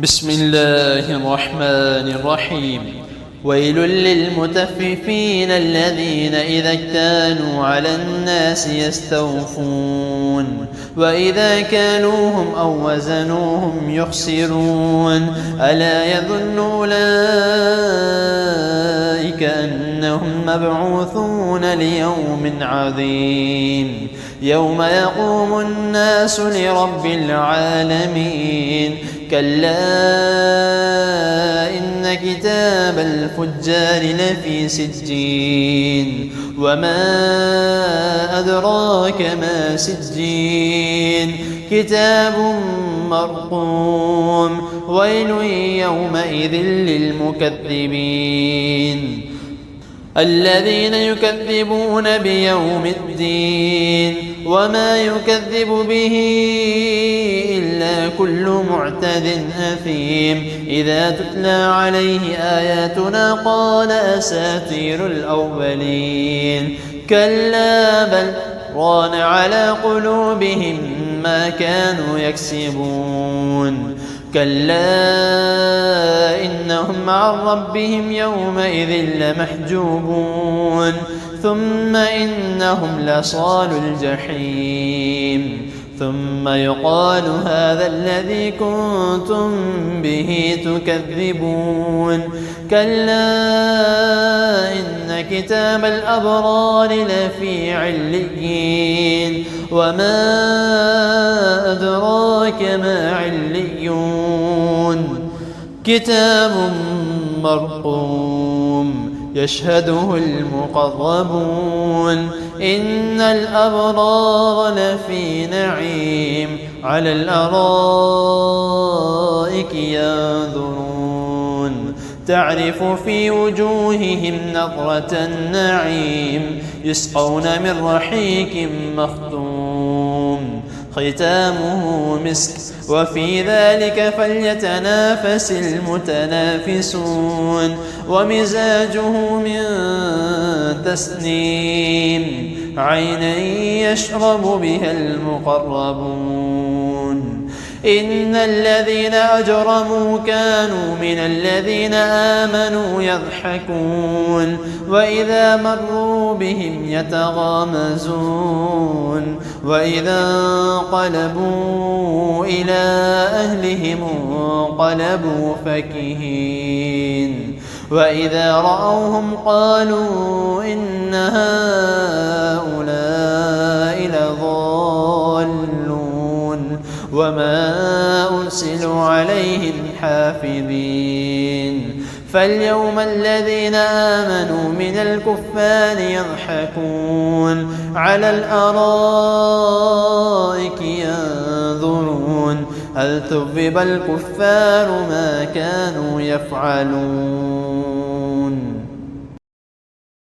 بسم الله الرحمن الرحيم. ويل للمطففين الذين إذا اكتالوا على الناس يستوفون وإذا كالوهم أو وزنوهم يخسرون ألا يظن أولئك أنهم مبعوثون ليوم عظيم يوم يقوم الناس لرب العالمين كلا إن كتاب الفجار لفي سجين وما أدراك ما سجين كتاب مرقوم ويل يومئذ للمكذبين الذين يكذبون بيوم الدين وما يكذب به إلا كل معتد أثيم إذا تتلى عليه آياتنا قال أساطير الأولين كلا بل ران على قلوبهم ما كانوا يكسبون كلا إنهم عن ربهم يومئذ لمحجوبون ثم إنهم لصال الجحيم ثم يقال هذا الذي كنتم به تكذبون كلا إن كتاب الأبرار لفي عليين وما أدراك ما عليون كتاب مرقوم يشهده المقربون إن الأبرار لفي نعيم على الأرائك ينظرون تعرف في وجوههم نضرة النعيم يسقون من رحيق مختوم ختامه مسك وفي ذلك فليتنافس المتنافسون ومزاجه من تسنيم عينا يشرب بها المقربون إن الذين أجرموا كانوا من الذين آمنوا يضحكون وإذا مروا بهم يتغامزون وإذا انقلبوا إلى أهلهم انقلبوا فكهين وإذا رأوهم قالوا إن هؤلاء لضالون وما أرسلوا عليهم حافظين فاليوم الذين آمنوا من الكفار يضحكون على الأرائك ينظرون هل ثوب الكفار ما كانوا يفعلون